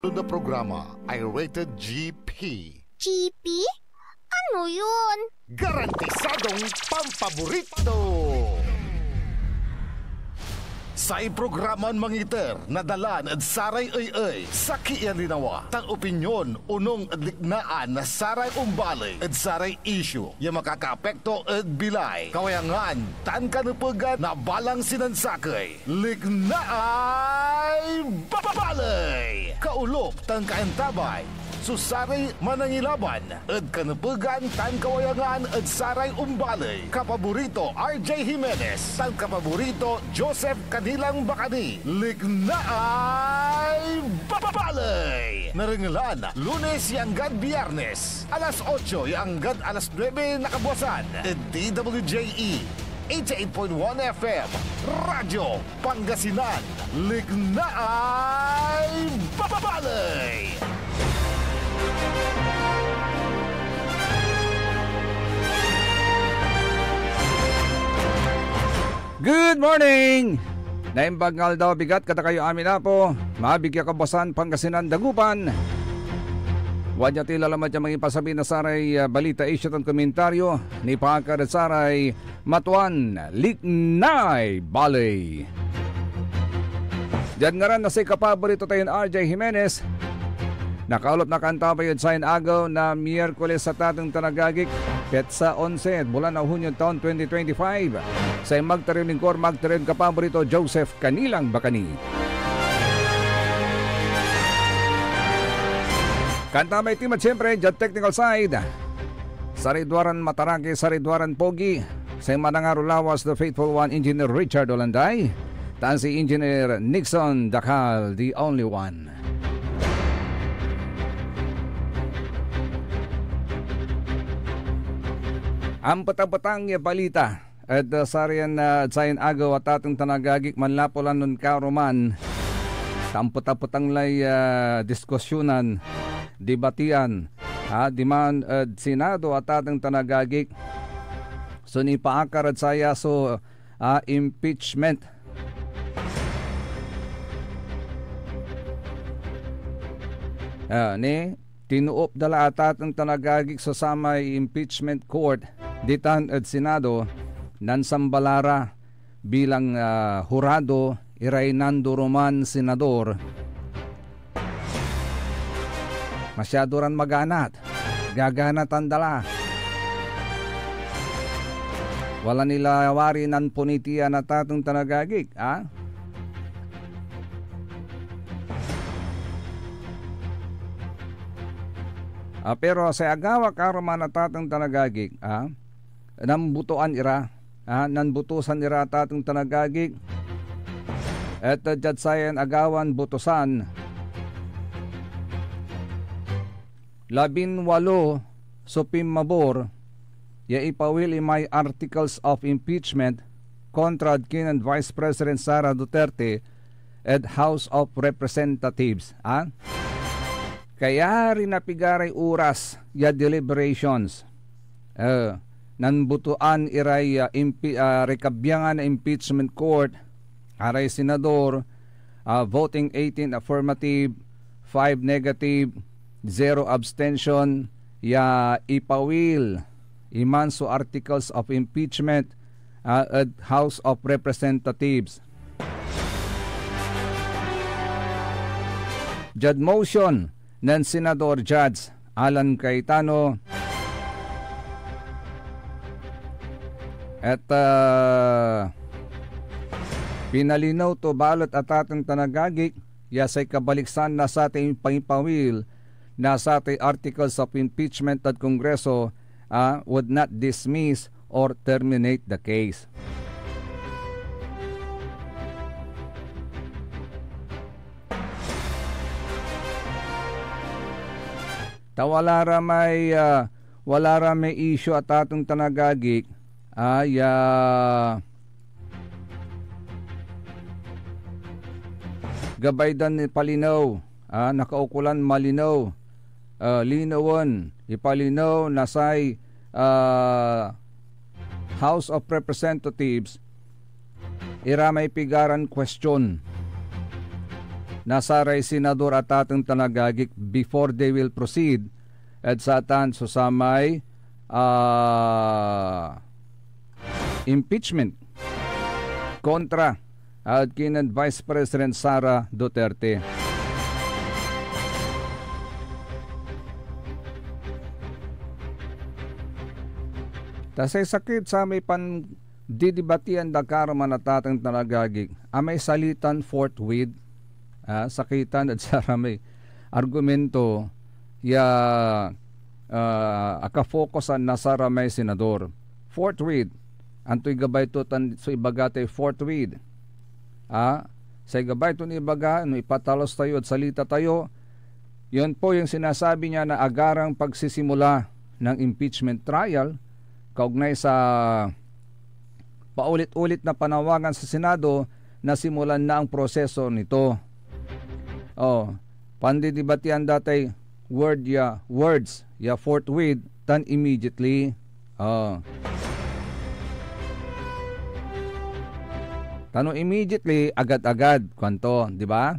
ito na programa ay rated GP. GP? Ano yun? Garantisadong pampaborito! Sa iprograman mangiter, nadalan at saray ay sa kiyaninawa. Tang opinyon, unong adliknaan na saray umbalay at saray issue. Yung makakaapekto at bilay. Kawayangan, tan kanupagan na balang sinansakay. Lignaay babalay! Kaulop, tan kaantabay. Susaray manangilaban at kanupagan tan kawayangan at saray umbalay. Kapaborito RJ Jimenez, tan kapaborito Joseph Kanilang Bakani. Lignaay babalay! Naringalan, Lunes yanggad Biyernes, alas 8 yanggad alas 9 nakabuasan. At DWJE 88.1 FM Radyo Pangasinan. Lignaay babalay! Good morning! Naimbagal daw bigat kada kayo amin na po. Mabigya kabasan Pangasinan Dagupan. Wadya tila lamad yung mga ipasabi na saray balita isyo ng komentaryo ni Pakar at saray Matuan Lignay Balay. Diyan nga rin na si kapaborito tayo RJ Jimenez. Nakaulop na kanta pa yun sa inagaw na Miyerkules sa tatang Tanagagik, Petsa 11, bulan na Hunyo taon 2025. Sa magtarin lingkor, magtarin kapaborito Joseph Kanilang Bakani. Kanta may team at siyempre, dyan technical side. Saridwaran Matarake, Saridwaran Pogi. Sa Manangaro Lawas, the faithful one, Engineer Richard Olanday. Taan si Engineer Nixon Dakal, the only one. Ang patang-patang balita at sarian na sayan agaw at atong Tanagagik manlapolan nun karoman tamputang lay diskusyonan, debatian diman at Senado at atong Tanagagik so ni paakar at saya so impeachment. Ni tinuop dala at atong Tanagagik sa samay impeachment court ditan at Senado nansambalara bilang hurado Iraynando Roman senador. Masyado ran maganat, gaganat ang dala. Wala nila wari nan punitiya na tatong Tanagagik, pero sa agawa karoman na tatong Tanagagik, nambutuan ira, nanbutusan ira tatong Tanagagik, at jadsayan agawan butusan 18 supim mabor ya ipawil may articles of impeachment kontra kinan Vice President Sara Duterte at House of Representatives. Kaya rin napigaray oras ya deliberations. Nanbutuan iray rekabyangan na impeachment court aray senador voting 18 affirmative, 5 negative, 0 abstention ya ipawil iman so articles of impeachment at House of Representatives. Jud motion ng Senador Judge Alan Cayetano at pinalinaw to balot at atong Tanagagik yasay kabaliksan na sa ating pangipawil na sa ating articles of impeachment at Kongreso would not dismiss or terminate the case. Walara may issue at atong Tanagagik gabaydan ni palinaw nakaukulan malinaw linawon ipalinaw na say House of Representatives ira may pigaran question nasaray senador at atang tanagagik before they will proceed at satan susamay impeachment kontra at kinan Vice President Sara Duterte. Tasay sakit sa may pan didibatian da karaman at atang tanagagik amay salitan forthwith sakitan at saramay argumento ya akafokusan na saramay senador forthwith antoy gabay to tan so ibagatay forthwith sa gabay to ni ibaga no ipatalos tayo at salita tayo. Yon po yung sinasabi niya na agarang pagsisimula ng impeachment trial kaugnay sa paulit-ulit na panawagan sa Senado na simulan na ang proseso nito. Pandidibatian datay words forthwith tan immediately. Tanong immediately agad-agad kwanto, di ba?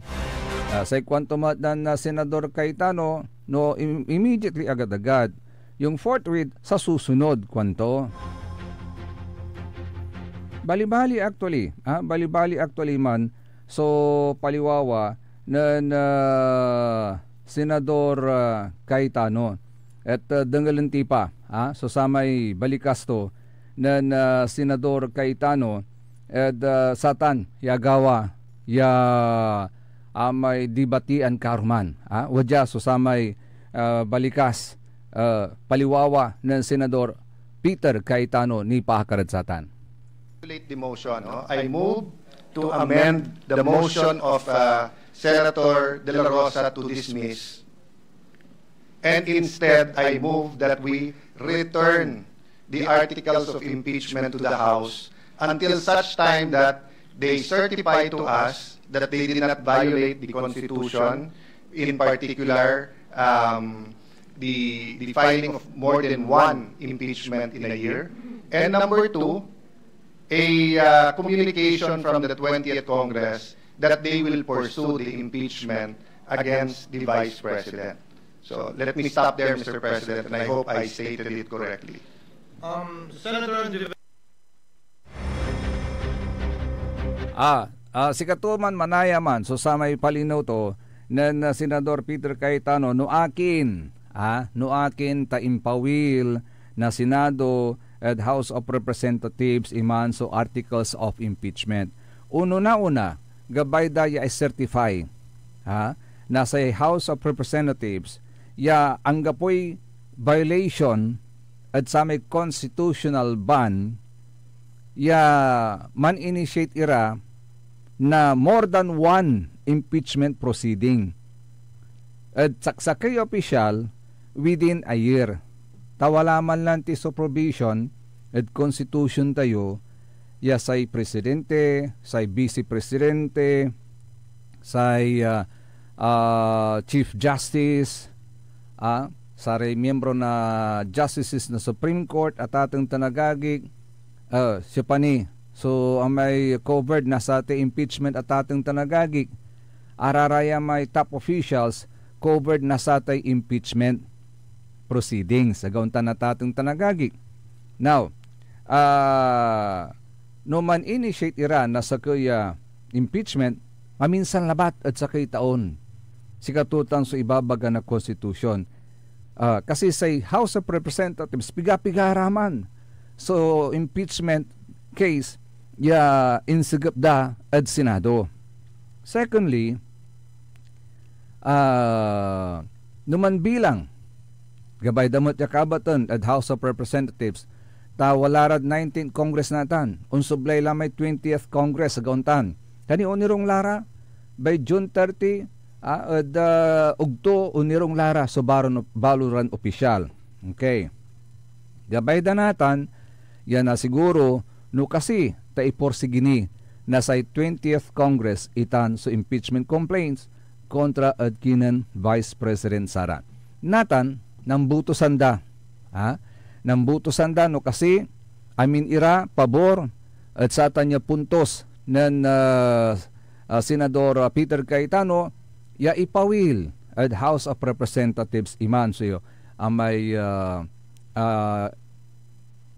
Sa kwanto dan na Senador Cayetano no immediately agad-agad. Yung forthwith sa susunod kwanto. Bali-bali actually man so paliwawa na Senador Cayetano at dangalanti pa so samay balikas to na Senador Cayetano at satan yagawa may dibatian karuman wadya so samay balikas paliwawa ng Senador Peter Cayetano ni Pahakaradsatan. The motion, I move to amend the motion of Senator De La Rosa to dismiss, and instead I move that we return the articles of impeachment to the House until such time that they certify to us that they did not violate the Constitution, in particular the filing of more than one impeachment in a year, and number two, a communication from the 20th Congress that they will pursue the impeachment against the Vice President. So let me stop there, Mr. President, and I hope I stated it correctly. Senator... si Katuman Manaya man, so sa may palinaw to, na Senador Peter Cayetano, no akin ta impawil na Senado at House of Representatives iman so articles of impeachment. Una, gabay daya ay certify na sa House of Representatives ang gapoy violation at sa may constitutional ban man initiate ira na more than one impeachment proceeding at saksakay official within a year. Tawala man lang ti so provision at constitution tayo say presidente, say vice presidente, say chief justice, say miyembro na justices na Supreme Court at atong tanagagig siya pa ni. So ang may covered na sa ating impeachment at atong tanagagig, araraya may top officials covered na sa ating impeachment proceedings. Agauntan na tatong tanagagig. Now, no man initiate ira na sa kaya impeachment, maminsan labat at sa kay taon. Sikatutan so ibabaga na constitution. Kasi sa House of Representatives, piga-piga raman. So, impeachment case, insagap da at Senado. Secondly, numan bilang gabay damot yakabatan at House of Representatives tawalarad 19th Congress natan unsublay lamay 20th Congress sa gauntan kani unirong lara by June 30 ugto unirong lara so baluran opisyal. Okay, gabay danatan yan na siguro no kasi taipursigini na sa 20th Congress itan so impeachment complaints kontra adkinan Vice President Sara natan nambutusan da nambutusan da no kasi ira pabor at sa tanya puntos ng Senador Peter Cayetano ya ipawil at House of Representatives iman suyo ang may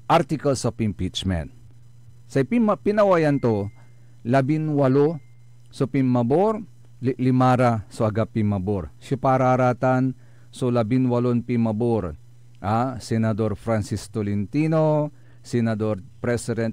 articles of impeachment. Sa pinawayan to, 18 so pimabor, limara so aga pimabor. Si pararatan so 18 pimabor. Senador Francis Tolentino, Senador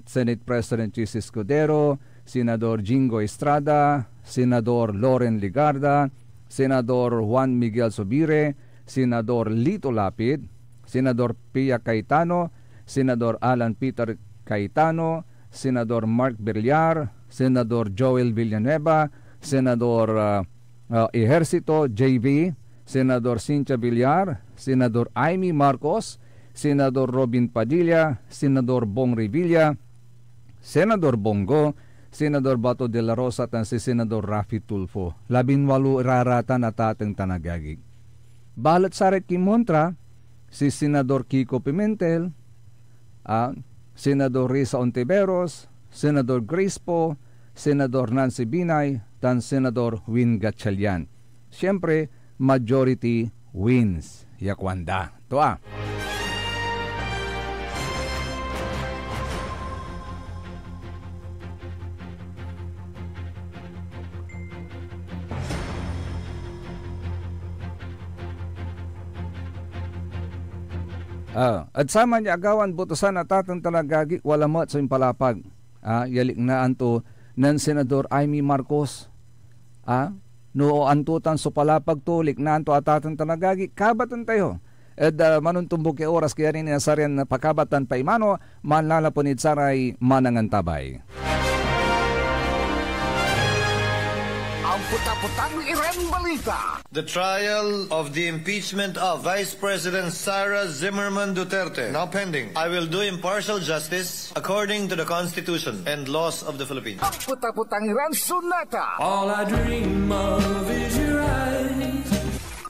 Senate President Jesus Escudero, Senador Jingo Estrada, Senador Loren Ligarda, Senador Juan Miguel Zubire, Senador Lito Lapid, Senador Pia Cayetano, Senador Alan Peter Cayetano, Senador Mark Villar, Senador Joel Villanueva, Senador Ejercito JV, Senador Cynthia Villar, Senador Amy Marcos, Senador Robin Padilla, Senador Bong Revilla, Senador Bongo, Senador Bato de la Rosa at si Senador Rafi Tulfo. 18 raratan at ating tanagagig. Balat saret kimontra si Senador Kiko Pimentel, Senador Risa Ontiveros, Senador Grace Poe, Senador Nancy Binay, dan Senador Win Gatchalian. Siyempre, majority wins. Yakwanda. Ito at sama niya agawan butusan at atang talagagi wala mo at sa impalapag. Yalik na anto ng Senador Amy Marcos. No antutan so palapag tulik na anto at atang talagagi kabatan tayo. At manuntumbok ke oras kaya rin nasarian na pakabatan pa imano manlalapunid saray manangantabay. Putang Iren Balita. The trial of the impeachment of Vice President Sara Zimmerman Duterte now pending. I will do impartial justice according to the Constitution and laws of the Philippines. Ang putang Iren Sunata. All I dream of is your eyes.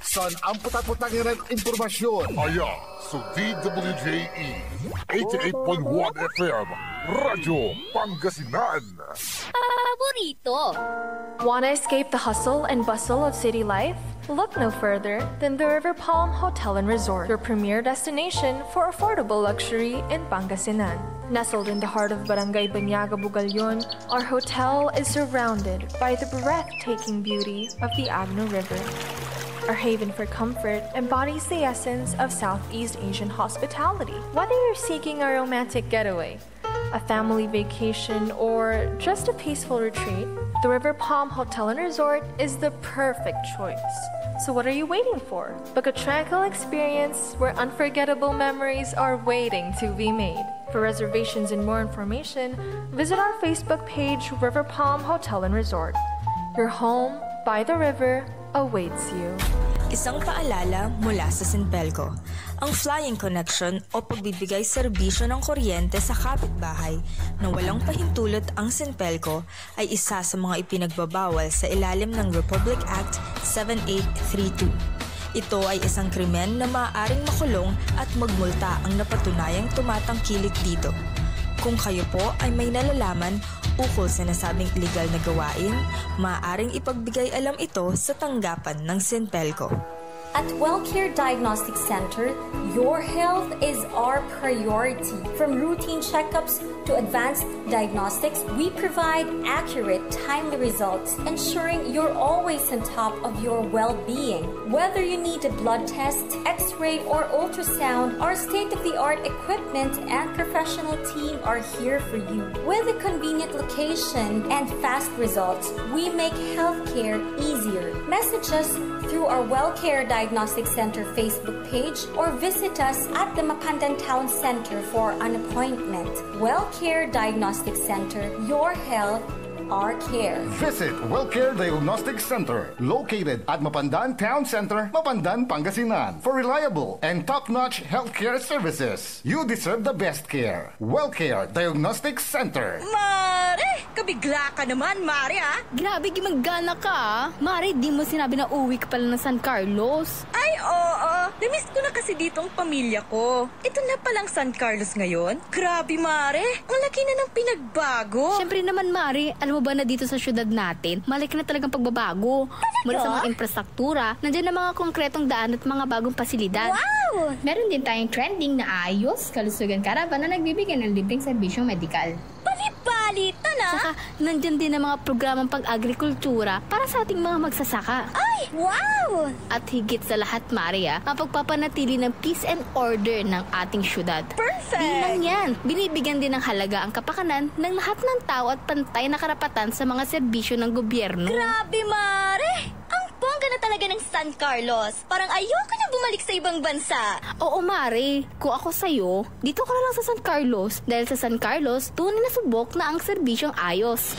Son ang putang Iren impormasyon. Aya sa DWJE 88.1 FM Radyo Pangasinan. Paborito. Want to escape the hustle and bustle of city life? Look no further than the River Palm Hotel and Resort, your premier destination for affordable luxury in Pangasinan. Nestled in the heart of Barangay Banyaga, Bugalyon, our hotel is surrounded by the breathtaking beauty of the Agno River. Our haven for comfort embodies the essence of Southeast Asian hospitality. Whether you're seeking a romantic getaway, a family vacation, or just a peaceful retreat, the River Palm Hotel and Resort is the perfect choice. So what are you waiting for? Book a tranquil experience where unforgettable memories are waiting to be made. For reservations and more information, visit our Facebook page, River Palm Hotel and Resort. Your home by the river awaits you. Isang paalala mula sa Sinpelco. Ang flying connection o pagbibigay serbisyo ng kuryente sa kapitbahay na walang pahintulot ang Sinpelco ay isa sa mga ipinagbabawal sa ilalim ng Republic Act 7832. Ito ay isang krimen na maaaring makulong at magmulta ang napatunayang tumatangkilik dito. Kung kayo po ay may nalalaman ukol sa nasabing illegal na gawain, maaaring ipagbigay alam ito sa tanggapan ng Sinpelco. At WellCare Diagnostic Center, your health is our priority. From routine checkups to advanced diagnostics, we provide accurate, timely results, ensuring you're always on top of your well-being. Whether you need a blood test, x-ray, or ultrasound, our state-of-the-art equipment and professional team are here for you. With a convenient location and fast results, we make healthcare easier. Message us through our WellCare Diagnostic Center Facebook page or visit us at the Mapandan Town Center for an appointment. WellCare Diagnostic Center, your health, our care. Visit WellCare Diagnostic Center, located at Mapandan Town Center, Mapandan, Pangasinan, for reliable and top-notch healthcare services. You deserve the best care. WellCare Diagnostic Center. Mare! Kabigla ka naman, Mare, ha? Grabe, gimaggana ka, Mare, di mo sinabi na uwi ka pala ng San Carlos. Ay, oo. Namiss ko na kasi dito ang pamilya ko. Ito na palang San Carlos ngayon. Grabe, Mare. Ang laki na ng pinagbago. Siyempre naman, Mari, alam mo ba na dito sa syudad natin, malaki na talagang pagbabago. Mula sa mga infrastruktura, nandiyan na mga konkretong daan at mga bagong pasilidad. Wow! Meron din tayong trending na ayos, kalusugan karavan na nagbibigay ng libreng serbisyong medikal. Balita na! Saka, nandyan din ang mga programang pag-agrikultura para sa ating mga magsasaka. Ay! Wow! At higit sa lahat, Maria, ang pagpapanatili ng peace and order ng ating syudad. Perfect! Di lang yan, binibigyan din ng halaga ang kapakanan ng lahat ng tao at pantay na karapatan sa mga serbisyo ng gobyerno. Grabe, Mare! Ang bongga na talaga ng San Carlos. Parang ayoko na bumalik sa ibang bansa. Oo, Mare. Kung ako sa'yo, dito ka na lang sa San Carlos. Dahil sa San Carlos, tunay na subok na ang serbisyong ayos.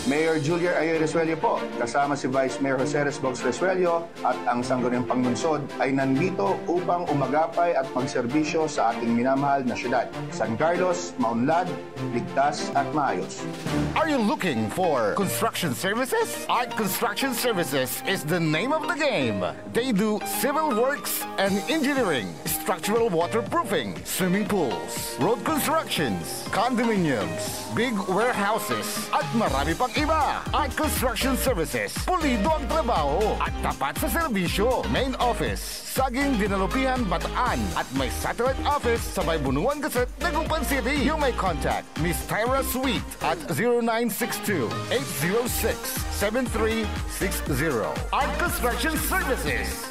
Mayor Julia Ayer Resuello po, kasama si Vice Mayor Jose Resbox Resuello at ang Sangguniang Panglungsod ay nandito upang umagapay at magserbisyo sa ating minamahal na syudad. San Carlos, maunlad, ligtas at maayos. Are you looking for construction services? Art Construction Services is the name of the game. They do civil works and engineering, structural waterproofing, swimming pools, road constructions, condominiums, big warehouses, at marami pang iba. Art Construction Services, pulido ang trabaho at tapat sa serbisyo. Main office, Saging Dinalupihan, Bataan, at may satellite office sa may Bunuan Gazette, Dagupan City. You may contact Miss Tyra Sweet at 0962-806-7360. Art Construction Services.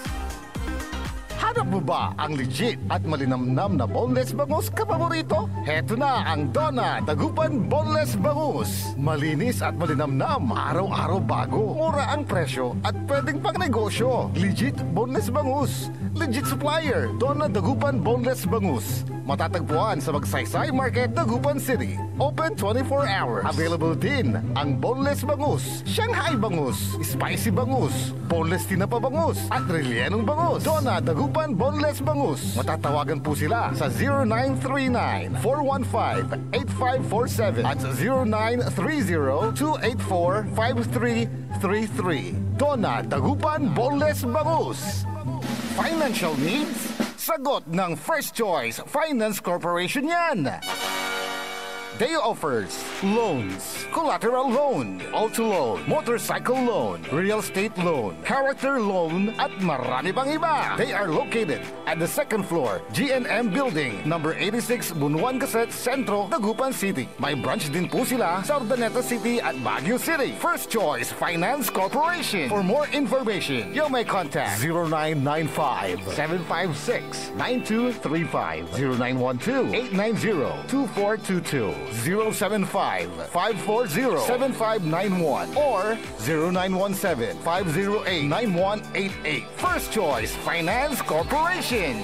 Hanap mo ba ang legit at malinamnam na boneless bangus kapaborito? Heto na ang Donna Dagupan Boneless Bangus. Malinis at malinamnam, araw-araw bago. Mura ang presyo at pwedeng pang negosyo. Legit boneless bangus. Legit supplier, Donna Dagupan Boneless Bangus. Matatagpuan sa Magsaysay Market, Dagupan City. Open 24 hours. Available din ang boneless bangus, Shanghai bangus, spicy bangus, boneless tinapa bangus, at rellenong bangus. Donna Dagupan Boneless Bangus. Matatawagan po sila sa 0939-415-8547 at 0930-284-5333. Donna Dagupan Boneless Bangus. Financial needs? Sagot ng First Choice Finance Corporation yan. They offers loans, collateral loan, auto loan, motorcycle loan, real estate loan, character loan, at marami pang iba. They are located at the second floor, GNM Building, number 86, Bunuan Gazette, Centro, Dagupan City. May branch din po sila sa Urdaneta City at Baguio City. First Choice Finance Corporation. For more information, you may contact 0995-756-9235, 0912-890-2422. 075-540-7591 or 0917-508-9188. First Choice Finance Corporation.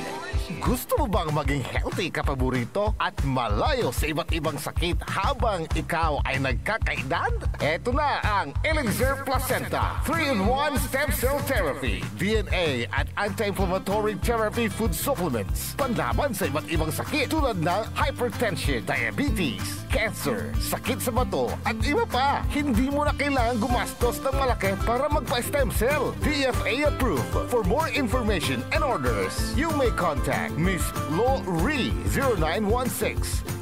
Gusto mo bang maging healthy ka paborito at malayo sa iba't ibang sakit habang ikaw ay nagkakaedad? Eto na ang Elixir Placenta 3-in-1 Stem Cell Therapy, DNA at Anti-Inflammatory Therapy Food Supplements. Panlaban sa iba't ibang sakit tulad ng hypertension, diabetes, cancer, sakit sa bato at iba pa. Hindi mo na kailangan gumastos ng malaki para magpa-stem cell. DFA approved. For more information and orders, you may contact Miss Lo Ree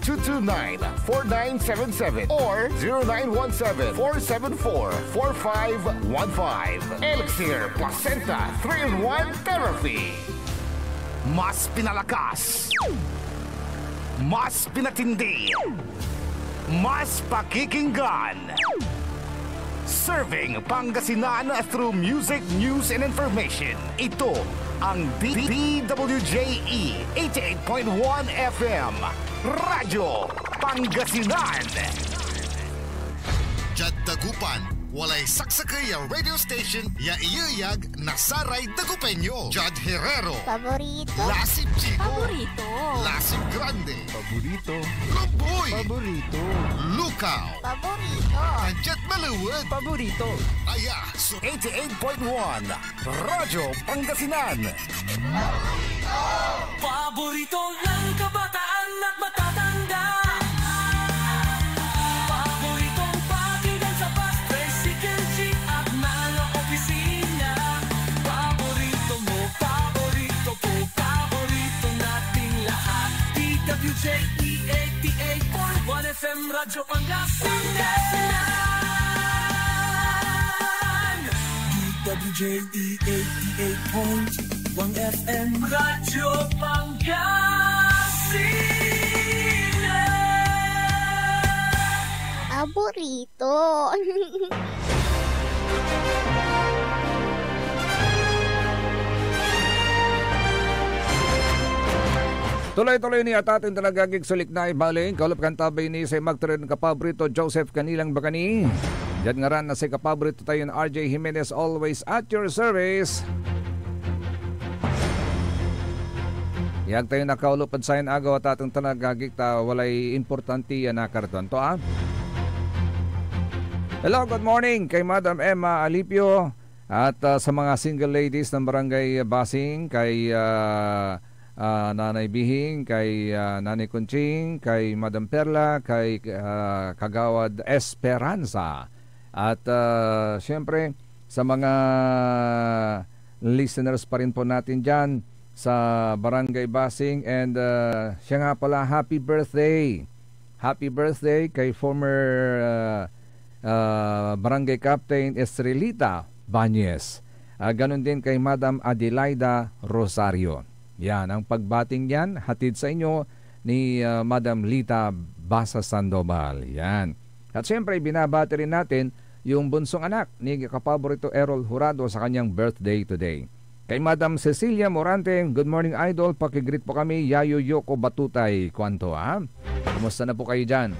0916-229-4977 or 0917-474-4515. Elixir Placenta 3-in-1 Therapy. Mas pinalakas, mas pinatindi, mas pakikinggan. Serving Pangasinan through music, news, and information. Ito ang DWJE 88.1 FM Radyo Pangasinan. Jad Dagupan, walay saksakay ang radio station ya iyayag na Saray Dagupeño. Jad Herrero, Paborito. Lasip Chico, Paborito. Lasip Grande, Paborito. Lumboy, Paborito. Lukaw, Paborito. Tanjat Maluwag, Paborito. Aya, so 88.1 Radyo Pangasinan. Paborito ng kabataan at matatanda. Paboritong pakigan sa bus, tricycle, jeep at mga opisina. Paborito mo, paborito po, DWJ 88.1 FM Radyo Pangasinan. DWJ 88.1 FM Radyo Pangasinan. Paborito. Tuloy-tuloy ni atatin talagagig sulik na ibaling. Kaulap kantabay ni sa magturin kapabrito Joseph Kanilang Bakani. Diyan nga ran na si kapabrito tayo ng RJ Jimenez, always at your service. Yag tayo nakaulupad sa agaw at atong talagagig ta walay importante yan na karton to Hello, good morning kay Madam Emma Alipio at sa mga single ladies ng Barangay Basing, kay Nanay Bihing, kay Nanay Kunching, kay Madam Perla, kay Kagawad Esperanza. At syempre sa mga listeners pa rin po natin dyan sa Barangay Basing. And siya nga pala, happy birthday. Happy birthday kay former Barangay Captain Estrelita Banyes. Ganon din kay Madam Adelaida Rosario. Yan, ang pagbating yan, hatid sa inyo ni Madam Lita Basa Sandoval. Yan. At siyempre, binabati rin natin yung bunsong anak ni kapaborito Errol Jurado sa kanyang birthday today. Kay Madam Cecilia Morante, good morning idol, pakigreet po kami, Yayo Yoko Batutay. Kwanto Kumusta na po kayo dyan?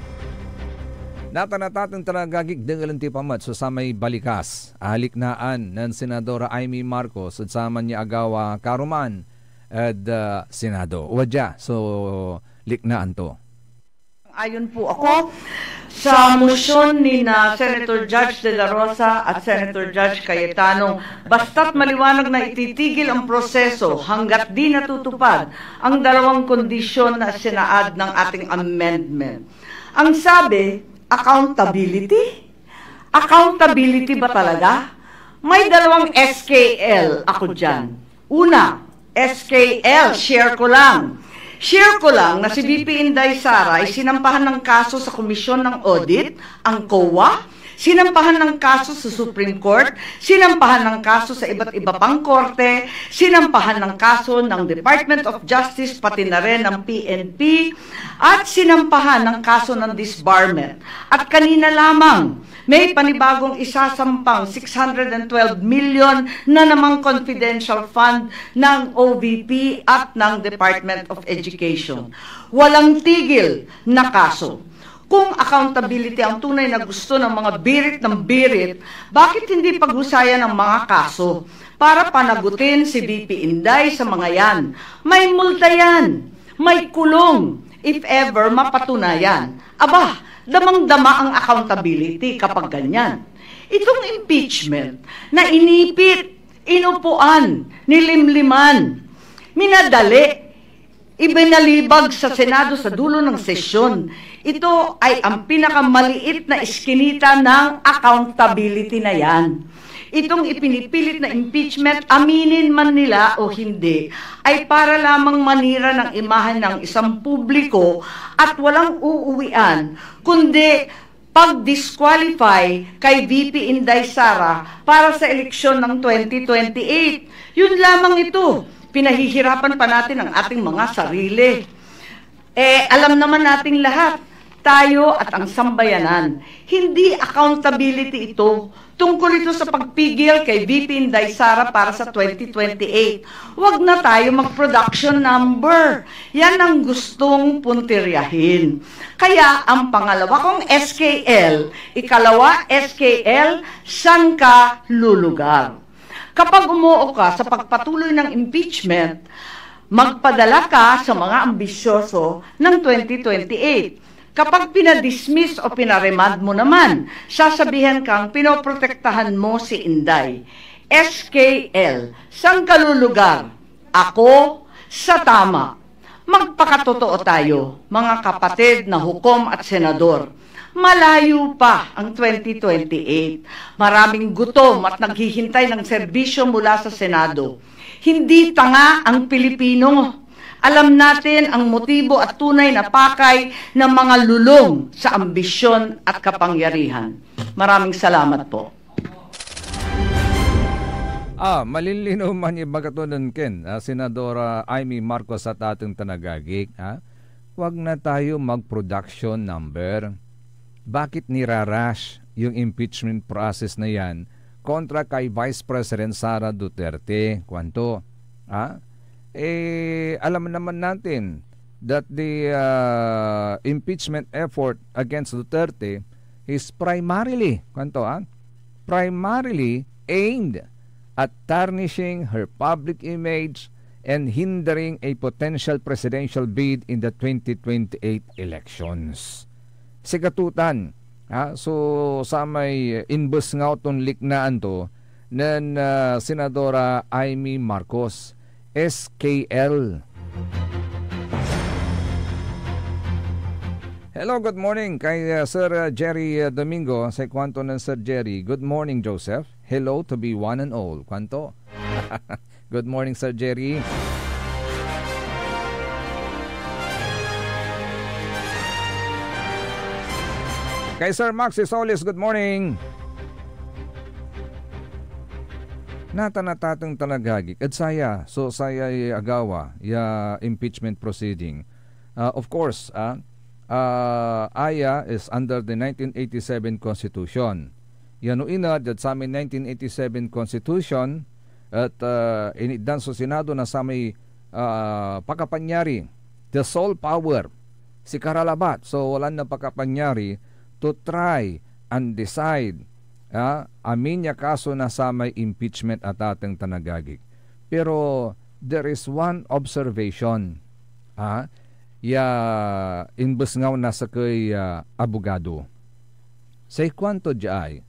Natanatating talagagig dengalanti pamat so sa may balikas, aliknaan ng Senadora Amy Marcos at sama niya agawa Karuman at Senado. Wadya, so liknaan to. Ayon po ako sa motion ni na Senator Judge De La Rosa at Senator Judge Cayetano, basta't maliwanag na ititigil ang proseso hanggat di natutupad ang dalawang kondisyon na sinaad ng ating amendment. Ang sabi, accountability? Accountability ba talaga? May dalawang SKL ako dyan. Una, SKL, share ko lang na si VP Inday Sara ay sinampahan ng kaso sa Komisyon ng Audit, ang COA, sinampahan ng kaso sa Supreme Court, sinampahan ng kaso sa iba't iba pang korte, sinampahan ng kaso ng Department of Justice, pati na rin ng PNP, at sinampahan ng kaso ng disbarment. At kanina lamang, may panibagong isasampang 612 million na namang confidential fund ng OVP at ng Department of Education. Walang tigil na kaso. Kung accountability ang tunay na gusto ng mga birit ng birit, bakit hindi paghusayan ang mga kaso para panagutin si VP Inday sa mga yan? May multa yan, may kulong, if ever mapatunayan. Aba, damang-dama ang accountability kapag ganyan. Itong impeachment na inipit, inupuan, nilimliman, minadali, ibinalibag sa Senado sa dulo ng sesyon. Ito ay ang pinakamaliit na iskinita ng accountability na yan. Itong ipinipilit na impeachment, aminin man nila o hindi, ay para lamang manira ng imahe ng isang publiko at walang uuwian, kundi pag-disqualify kay VP Inday Sara para sa eleksyon ng 2028. Yun lamang ito. Pinahihirapan pa natin ang ating mga sarili. Alam naman nating lahat, tayo at ang sambayanan, hindi accountability ito. Tungkol ito sa pagpigil kay VP Inday Sara para sa 2028. Huwag na tayo mag-production number. Yan ang gustong puntiryahin. Kaya ang pangalawa kong SKL, ikalawa SKL, saan ka lulugar? Kapag umuo ka sa pagpatuloy ng impeachment, magpadala ka sa mga ambisyoso ng 2028. Kapag pinadismiss o pinaremand mo naman, sasabihan kang pinoprotektahan mo si Inday. SKL, saan ka lulugar? Ako sa tama. Magpakatotoo tayo, mga kapatid na hukom at senador. Malayo pa ang 2028. Maraming gutom at naghihintay ng serbisyo mula sa Senado. Hindi tanga ang Pilipino. Alam natin ang motibo at tunay na pakay ng mga lulong sa ambisyon at kapangyarihan. Maraming salamat po. Malilinaw man yung bagatunan Ken, Senadora Amy Marcos at ating tanagagik. Huwag na tayo mag-production number. Bakit nirarash yung impeachment process na yan kontra kay Vice President Sara Duterte? Kwanto? Alam naman natin that the impeachment effort against Duterte is primarily aimed at tarnishing her public image and hindering a potential presidential bid in the 2028 elections. Sigatutan, so sa may inbus nga itong liknaan to ng Senadora Amy Marcos, SKL. Hello, good morning kay Sir Jerry Domingo. Sa kwanto ng Sir Jerry, good morning Joseph. Hello to be one and all. Kwanto? Good morning Sir Jerry. Kay Sir Max Isolis, good morning. Natanatatang tanagagik at saya. So saya agawa ya impeachment proceeding. Of course, Aya is under the 1987 Constitution. Yanuina that sa amin 1987 Constitution at iniddan sa Senado na sa may pakapanyari, the sole power, si Karalabat. So wala na pakapanyari to try and decide amin ya kaso na sa may impeachment at ating tanagagik. Pero there is one observation. Inbus nga na sa kay abogado. Say kwanto jay,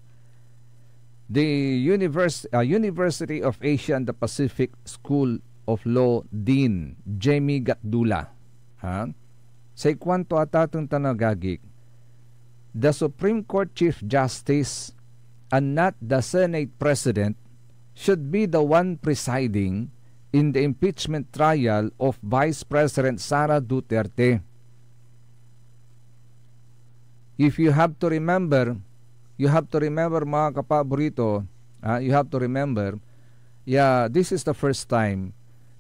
the University of Asia and the Pacific School of Law Dean Jamie Gatdula. Say kwanto at atong tanagagik, the Supreme Court Chief Justice and not the Senate President should be the one presiding in the impeachment trial of Vice President Sara Duterte. If you have to remember mga kapaborito, you have to remember, this is the first time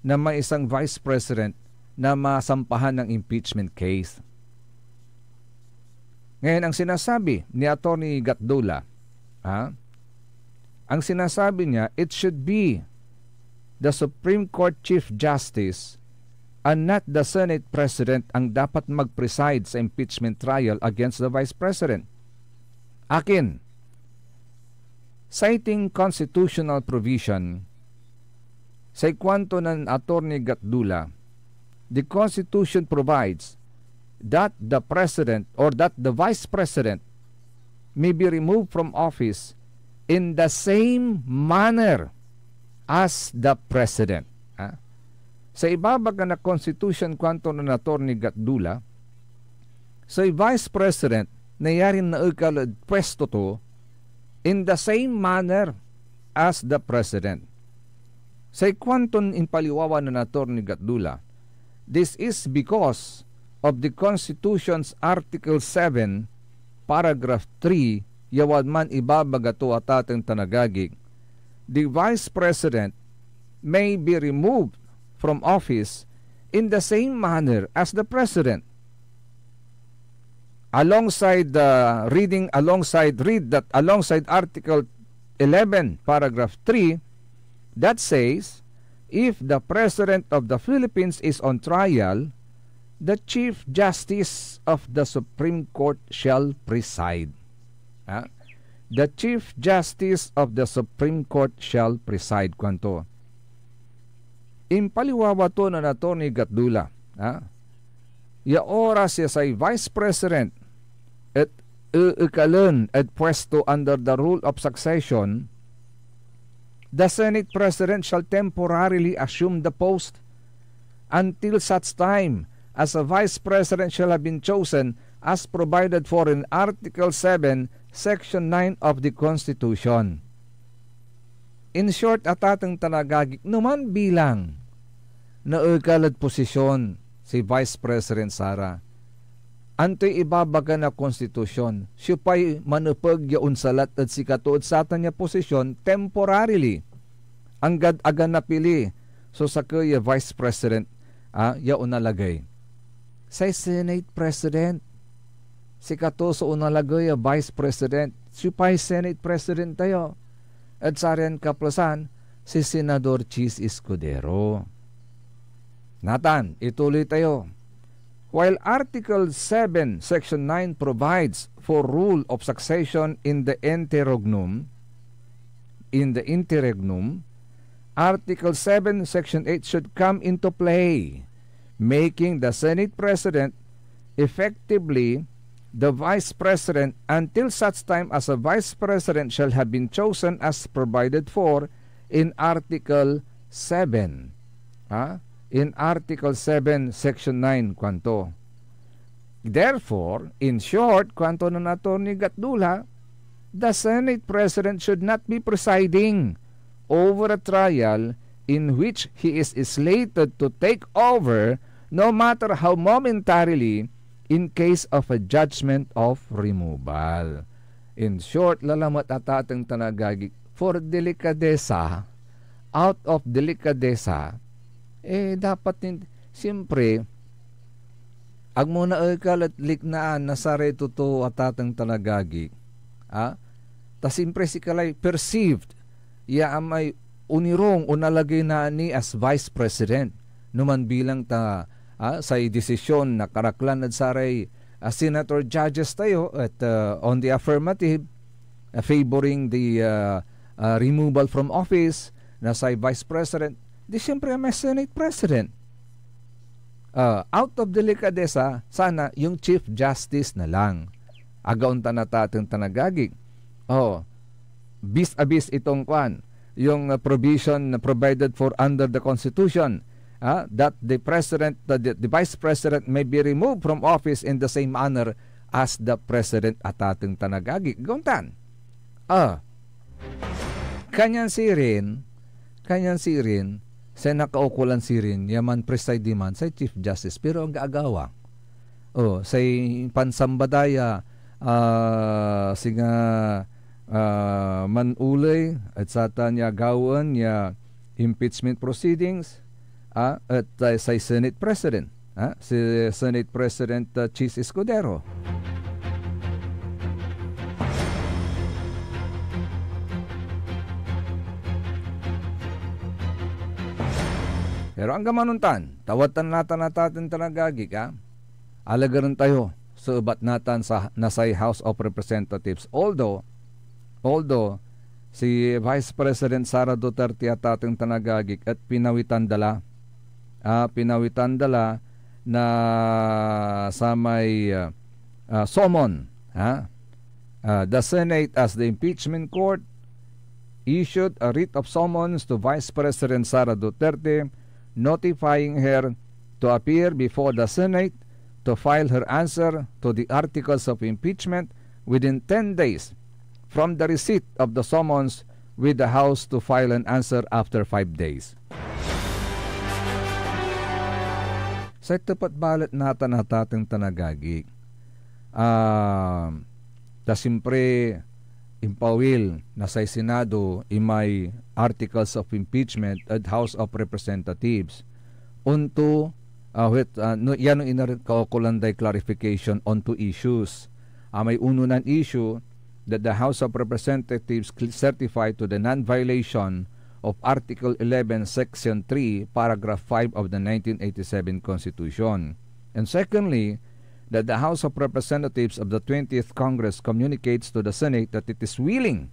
na may isang Vice President na masampahan ng impeachment case. Ngayon, ang sinasabi ni Attorney Gatdula, ang sinasabi niya, it should be the Supreme Court Chief Justice and not the Senate President ang dapat mag-preside sa impeachment trial against the Vice President. Akin, citing constitutional provision, sa ikwanto ng Attorney Gatdula, the Constitution provides that the President or that the Vice President may be removed from office in the same manner as the President. Sa ibabaga na Constitution kwanto ng Attorney Gatdula, sa Vice President na yarin na ikalad pwesto to in the same manner as the President. Sa kwanton impaliwawan ng Attorney Gatdula, this is because of the Constitution's Article 7, Paragraph 3, yawad man ibabaga to at ating tanagagig, the Vice President may be removed from office in the same manner as the President. Alongside Article 11, Paragraph 3, that says, if the President of the Philippines is on trial, the Chief Justice of the Supreme Court shall preside. The Chief Justice of the Supreme Court shall preside. Kwanto? Impaliwawa to na Attorney Gatdula. Ya oras ya say Vice President at ikalan at pwesto under the rule of succession, the Senate President shall temporarily assume the post until such time as a Vice President shall have been chosen as provided for in Article 7, Section 9 of the Constitution. In short, at ating tanagagik naman bilang naekalad posisyon si Vice President Sara. Antoy ibabaga na konstitusyon, siya pa'y manupag yaun salat at si katuod sa niya posisyon temporarily. Anggad aga napili. So sa kaya Vice President, yaun nalagay. Say Senate President, si kato sa unalagay Vice President, siya pa'y Senate President tayo. At sa rin kaplasan, si Senador Chis Escudero. Nathan, ituloy tayo. While Article 7, Section 9 provides for rule of succession in the interregnum, Article 7, Section 8 should come into play, making the Senate President effectively the Vice President until such time as a Vice President shall have been chosen as provided for in Article 7. In Article 7, Section 9, kwanto. Therefore, in short, kwanto na nato ni Gatdula, the Senate President should not be presiding over a trial in which he is slated to take over no matter how momentarily in case of a judgment of removal. In short, lalamat atatang tanagagi for delikadesa, out of delikadesa, dapat siyempre ag muna kalat liknaan na sare totoo atatang talagagi ta siyempre si kalay perceived ya amay unirong unalagay na ni as Vice President numan bilang ta sa desisyon na karaklan at saray senator judges tayo at on the affirmative favoring the removal from office na sa Vice President. Di siyempre may Senate President. Out of delikadesa, sana yung Chief Justice na lang. Agaon natatang tanagagig. Bis-abis itong kwan. Yung provision provided for under the Constitution that the Vice President may be removed from office in the same manner as the President atatang tanagagig. Gauntan. Kanyan sirin, sa nakaukulan sirin, yaman preside man sa Chief Justice, pero ang gaagawa. Sa pansambadaya, singa manulay, at sa tanya gawan, ya impeachment proceedings, at sa Senate President, si Senate President Chis Escudero. Pero ang gamanuntan, tawatan natin tanagagi ka, alagaran tayo sa ubat natin sa nasay House of Representatives. Although si Vice President Sara Duterte at ating tanagagik at pinawitan dala na sa may summon, the Senate as the impeachment court issued a writ of summons to Vice President Sara Duterte notifying her to appear before the Senate to file her answer to the articles of impeachment within 10 days from the receipt of the summons, with the House to file an answer after 5 days. Sa tapat balat natin tanagagi, siyempre impawil na sa Senado imay articles of impeachment at House of Representatives unto yan ang inarikulanday clarification on two issues. May ununan issue that the House of Representatives certify to the non-violation of Article 11, Section 3, Paragraph 5 of the 1987 Constitution. And secondly, that the House of Representatives of the 20th Congress communicates to the Senate that it is willing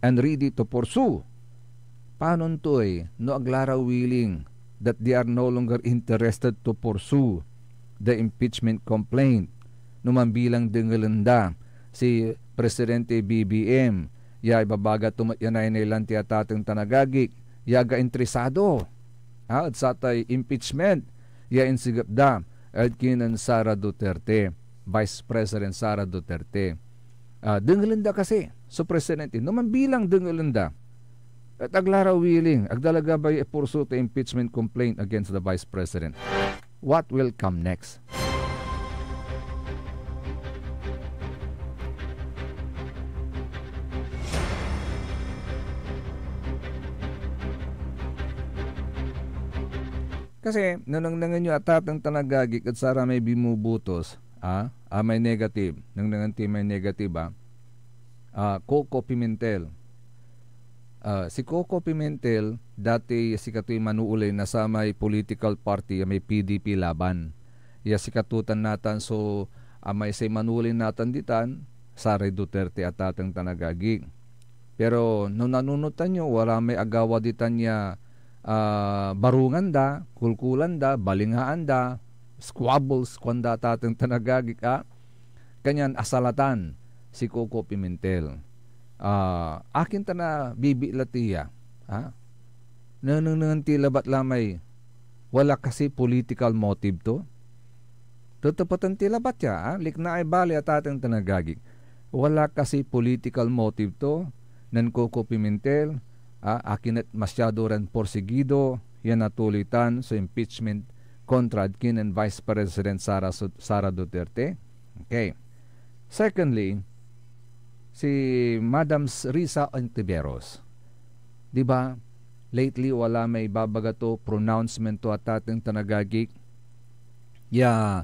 and ready to pursue. Paano to'y no aglara willing that they are no longer interested to pursue the impeachment complaint. Numan bilang dingalanda si Presidente BBM, ya ibabaga tumatyanay nilang tiyatatang tanagagik, yaga interesado. At sa tay impeachment, ya insigapda at kinan Sara Duterte, Vice President Sara Duterte. Dingalanda kasi, so Presidente, naman bilang dingalanda, at aglaraw willing, agdalaga ba ipursu to impeachment complaint against the Vice President. What will come next? Kasi nanangan nyo atatang tanagagik at sara may bimubutos, may negative, nanangan may negative, Coco Pimentel. Si Coco Pimentel, dati si katoy manuulay na sa may political party, may PDP laban. Si katutan natan, so may say manuulay natan ditan, Sara Duterte atatang tanagagik. Pero nung nanunutan nyo, wala may agawa ditan niya, barungan da, kulkulan da, balinghaan da, squabbles kwanda tatang tanagagik kanyan asalatan si Coco Pimentel. Akin ta na bibi latiya, nanangan tilabat lamay, wala kasi political motive to. Tutupatan tilabat ya, likna ay bali at tatang tanagagik. Wala kasi political motive to, nan Coco Pimentel, akin at masyado rin porsigido yan natulitan sa impeachment kontra kin and Vice President Sara Duterte. Okay. Secondly, si Madam Risa Ontiveros. Di ba? Lately wala may babagato pronouncement to at ating tanagagik. Dyan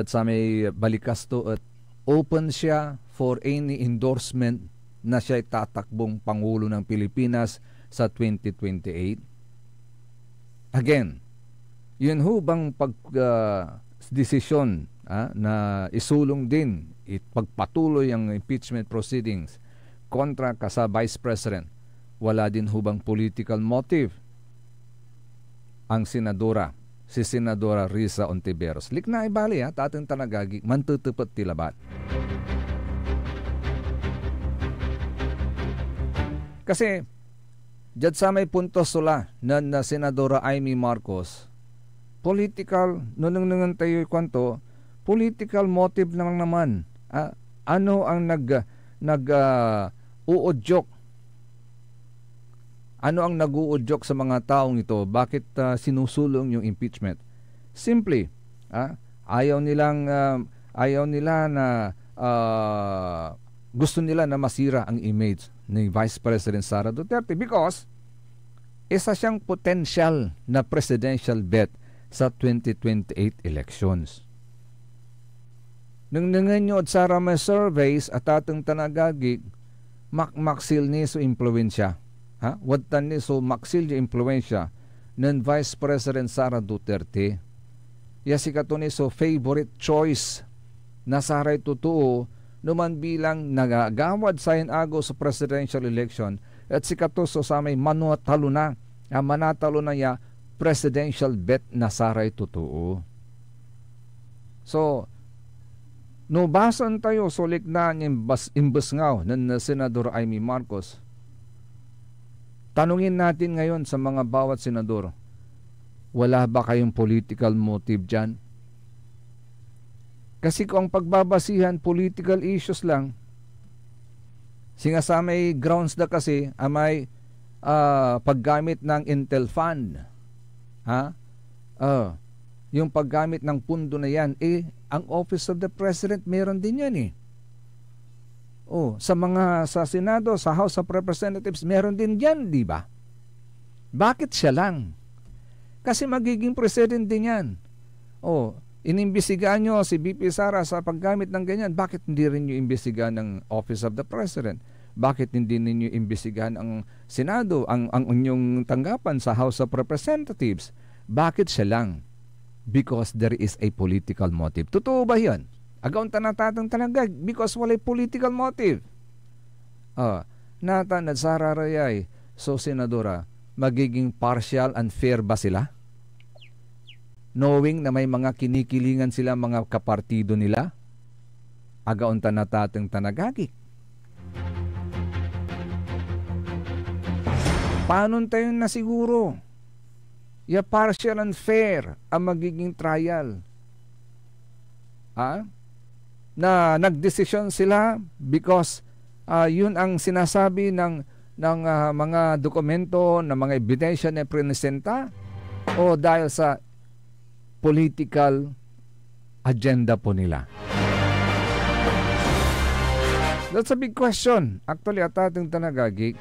sa may balikas to at open siya for any endorsement na siya tatakbong Pangulo ng Pilipinas sa 2028. Again, yun ho bang desisyon na isulong din pagpatuloy ang impeachment proceedings kontra ka sa Vice President, wala din ho bang political motive ang si Senadora Risa Ontiveros? Likna ibali tatang tanagagi, mantutupat tilabat. Kasi, dyan sa may puntos sula na Senadora Amy Marcos, political, nunang tayo kwanto, political motive naman. Ano ang uudyok? Ano ang nag-uudyok sa mga taong ito? Bakit sinusulong yung impeachment? Simply, ayaw nila na gusto nila na masira ang image ni Vice President Sara Duterte because isa siyang potential na presidential bet sa 2028 elections. Nang nanganyo at Sara may surveys at atang tanagagig, maksil ni so impluensya. Wadtan ni so maksil yung impluensya ng Vice President Sara Duterte. Si kato ni so favorite choice na Saray totoo numan bilang nagagawad sa inago sa presidential election at si Katuso sa may manatalo na niya presidential bet na Saray totoo. So, nubasan tayo sulik na imbesngaw ng Senador Amy Marcos. Tanungin natin ngayon sa mga bawat senador, wala ba kayong political motive dyan? Kasi kung pagbabasihan political issues lang, singa sa may grounds na kasi may paggamit ng Intel Fund. Yung paggamit ng pundo na yan, ang Office of the President meron din yan sa Senado, sa House of Representatives, meron din yan, di ba? Bakit siya lang? Kasi magiging president din yan. Inimbestigahan nyo si BP Sara sa paggamit ng ganyan. Bakit hindi rin nyo imbestigahan ng Office of the President? Bakit hindi ninyo imbestigahan ang Senado, ang inyong tanggapan sa House of Representatives? Bakit siya lang? Because there is a political motive. Totoo ba yan? Agaw tanatatang talaga because walay political motive. Natan at Sara Rayay, so Senadora, magiging partial and fair ba sila? Knowing na may mga kinikilingan sila mga kapartido nila, agaunta na tatang tanagagik. Paano tayo na siguro? Partial and fair ang magiging trial. Na nagdesisyon sila because yun ang sinasabi ng ng mga dokumento, ng mga ebidensya na presenta, o dahil sa political agenda po nila? That's a big question. Actually, at ating tanagagik,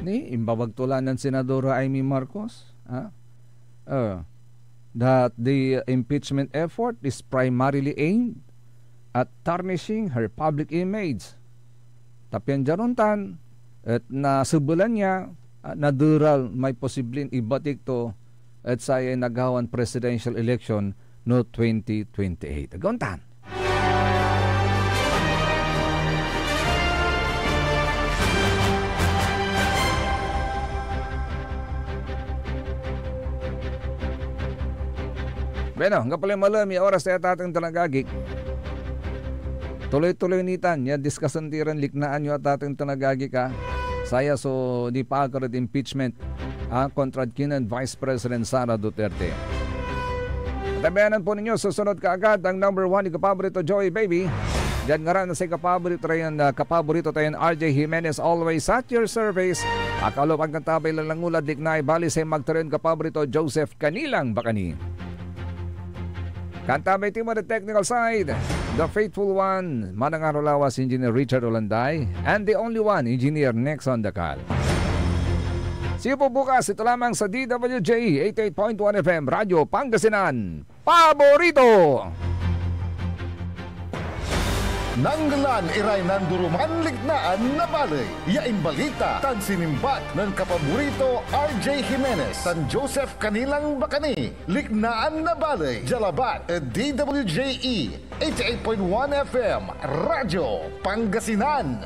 ni imbabagtulan ng Senadora Amy Marcos that the impeachment effort is primarily aimed at tarnishing her public image. Tapyan jaruntan at nasubulan niya nadural may posibleng ibatik to at sa nagawan presidential election no 2028. Aguntan. Bueno, hanggang pala malami oras na ating tanagagik. Tuloy-tuloy nitan, ya diskasan tiran liknaan nyo at ating tanagagik ha. Saya so di pa agad impeachment kontra kinan Vice President Sara Duterte. Tabayanan po ninyo, susunod kaagad ang number 1 ni kapaborito Joey Baby. Diyan nga rin na si kapaborito tayo RJ Jimenez, always at your service. Akalo pagkantabay lalangulad liknay bali sa magtarin kapaborito Joseph Kanilang Bakani. Kantabay team on the technical side, the faithful one, Manangarolawas Engineer Richard Olanday, and the only one, Engineer Nexon Dacal. See you po bukas, ito lamang sa DWJ 88.1 FM, Radyo Pangasinan, Paborito! Nanggalan iray nanduruman lignaan na balay. Yain balita tan sinimbat ng kapaborito RJ Jimenez tan Joseph Kanilang Bakani. Lignaan na balay. Jalabat DWJE 88.1 FM Radyo Pangasinan.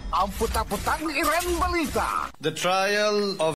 Ang putak-putang iran balita. The trial of